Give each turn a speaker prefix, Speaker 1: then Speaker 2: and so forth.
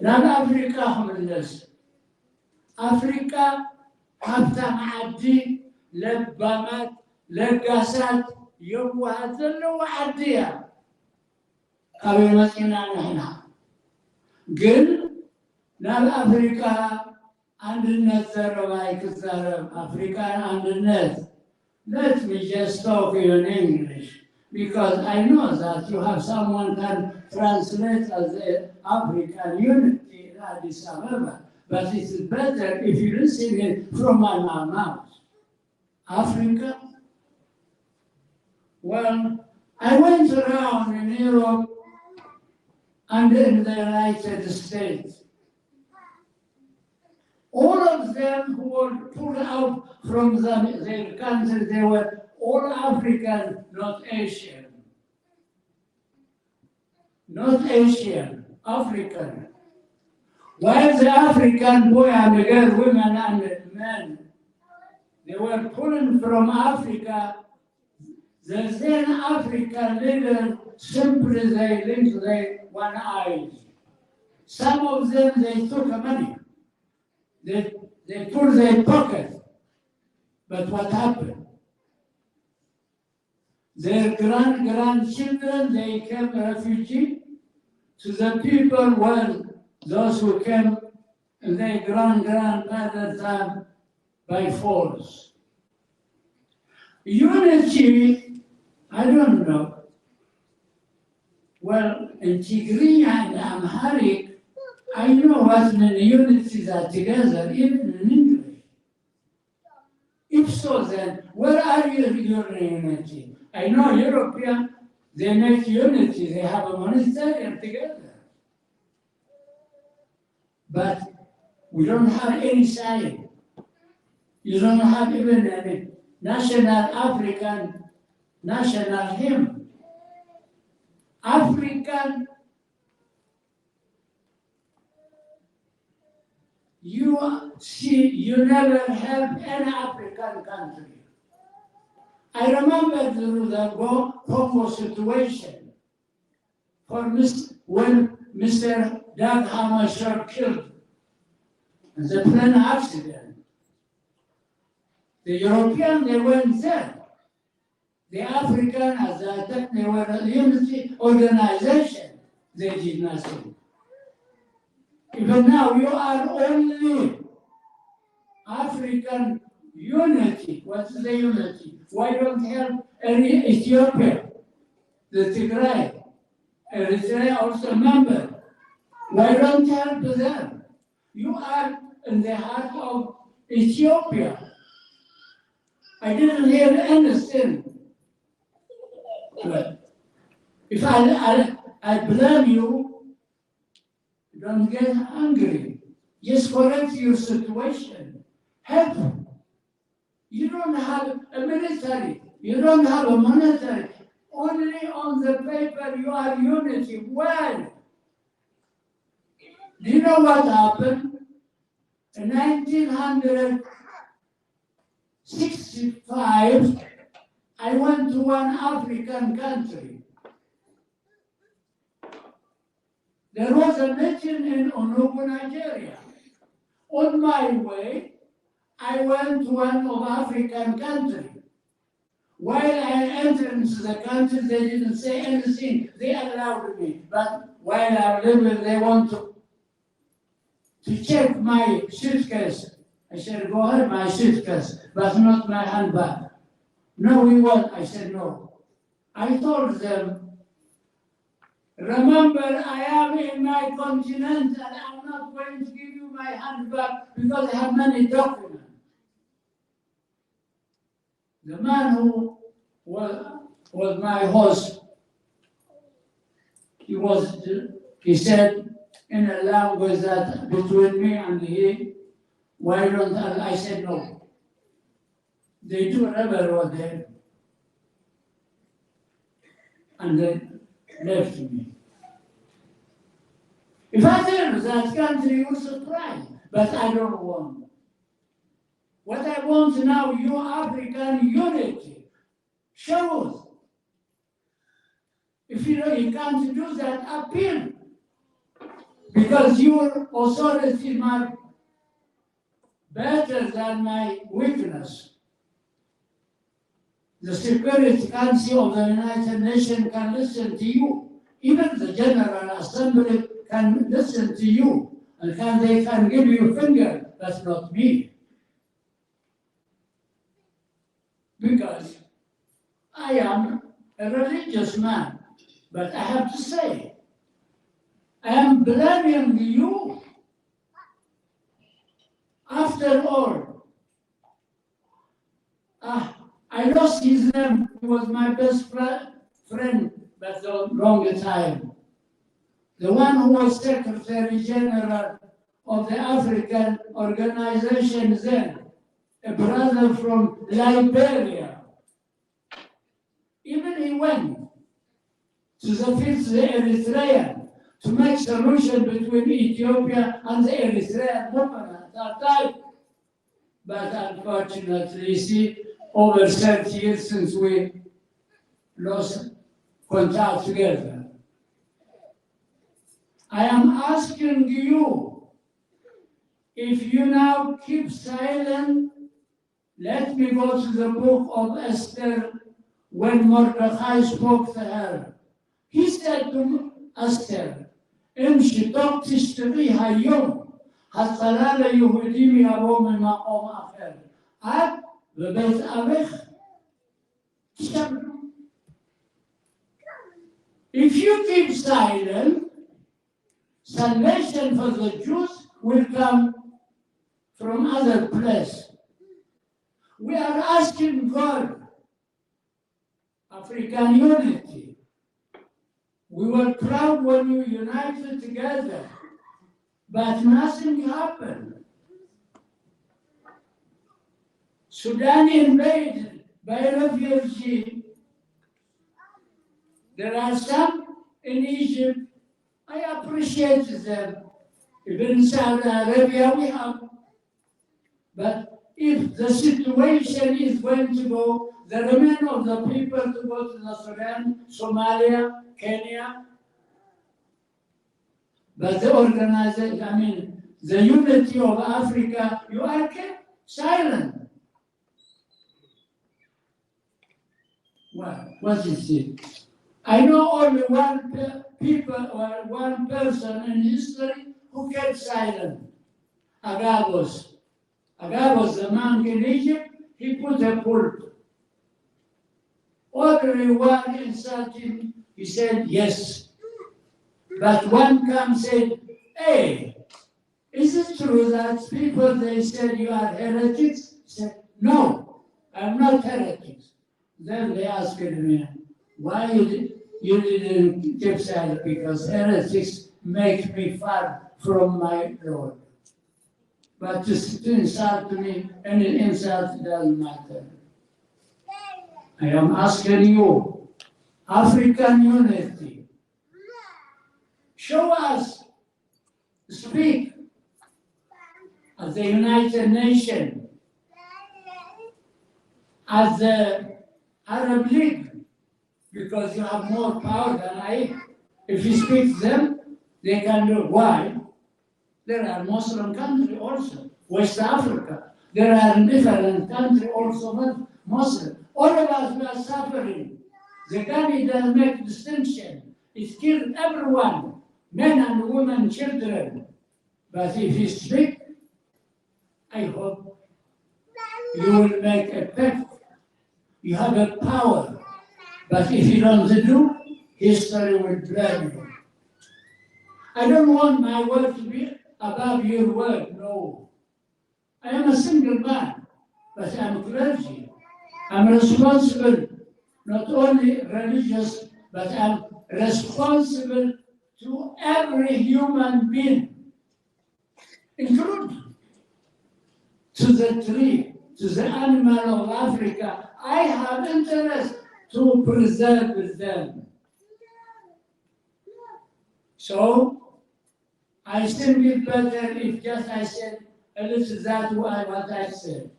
Speaker 1: نال أفريقيا هم الناس أفريقيا حتى معدي لبامات لقاسات يوهات له عديها قبل ما سينا نحن قل نال أفريقيا عند الناس روايك الزرم أفريقيا عند الناس. Let me just talk in English because I know that you have someone can translate as African unity in Addis Ababa, but it's better if you listen it from my mouth. Africa? Well, I went around in Europe and in the United States. All of them who were pulled out from their country, they were all African, not Asian. Not Asian, African. While the African boy and girl, women and men, they were pulling from Africa, the then African leaders simply they linked their one eye. Some of them, they took money. They pulled their pocket. But what happened? Their grandchildren, they came refugee to the people, well, those who came in their grandfather's time by force. Unity, I don't know. Well, in Tigray and Amharic, I know what many unities are together, even in English. If so, then, where are your unity? I know European, they make unity, they have a monetarian together. But we don't have any side. You don't have even any national African national hymn. African, you see, you never help any African country. I remember the Congo situation when Mr. Dag Hammarskjöld killed in the plane accident. The European, they went there. The African, as I thought, they were a unity organization. They did nothing. Even now, you are only African unity. What's the unity? Why don't you help any Ethiopia, the Tigray, Eritrea also a member? Why don't you help them? You are in the heart of Ethiopia. I didn't hear anything. But if I blame you, don't get angry. Just correct your situation. Help. You don't have a military. You don't have a monetary. Only on the paper you are unity. Well, do you know what happened? In 1965, I went to one African country. There was a meeting in Onugu, Nigeria. On my way, I went to one of African country. While I entered into the country, they didn't say anything. They allowed me. But while I'm living, they want to check my suitcase. I said, go ahead, my suitcase, but not my handbag. No, we won't. I said, no. I told them, remember, I am in my continent and I'm not going to give you my handbag because I have many documents. The man who was my host, he said in a language that between me and he, why don't I said no. They do whatever was there. And they left me. If I tell you that country, you will surprise, but I don't want. What I want now, your African unity. Show us. If you can't do that, appeal. because your authority might better than my weakness. The Security Council of the United Nations can listen to you. Even the General Assembly can listen to you, and they can give you a finger. That's not me. Because I am a religious man, but I have to say, I am blaming you. After all, I lost his name. He was my best friend, but a long time. The one who was Secretary General of the African Organization then, a brother from Liberia. Even he went to the Fifth the Eritrean to make solution between Ethiopia and the Eritrean movement at that time. But unfortunately, you see, over 30 years since we lost contact together. I am asking you, if you now keep silent, let me go to the book of Esther when Mordecai spoke to her. He said to Esther, امشي طب تشتغيها اليوم هالصلاة يهودي يبغوا من مقام آخر. أب ببيت أبيخ تشتغلوا. If you keep silent, salvation for the Jews will come from other place. We are asking God, African unity. We were proud when we united together, but nothing happened. Sudan invaded by refugees. There are some in Egypt. I appreciate them. Even in Saudi Arabia we have. But if the situation is going to go, the remainder of the people to go to the Sudan, Somalia, Kenya, but the organization, the unity of Africa, you are kept silent. Well, what is it? I know only one person in history who kept silent. Agabus. Agabus, the monk in Egypt, he put a pulpit. Everyone insulted, he said yes. But one comes and said, hey, is it true that people, they said you are heretics? He said, no, I'm not heretics. Then they asked me, why you didn't keep silent? Because heretics make me far from my Lord. But to insult me, any insult doesn't matter. I am asking you, African unity. Show us, speak at the United Nations, at the Arab League, because you have more power than I. If you speak to them, they can do. Why? There are Muslim countries also, West Africa. There are different countries also Muslim. All of us we are suffering. The Ghani doesn't make distinction. It kills everyone, men and women, children. But if you speak, I hope you will make a pact. You have a power. But if you don't do, history will blame you. I don't want my word to be above your word, no. I am a single man, but I'm clergy. I'm responsible, not only religious, but I'm responsible to every human being, including to the tree, to the animal of Africa. I have interest to preserve them. So, I think it better if just I said a little that what I said.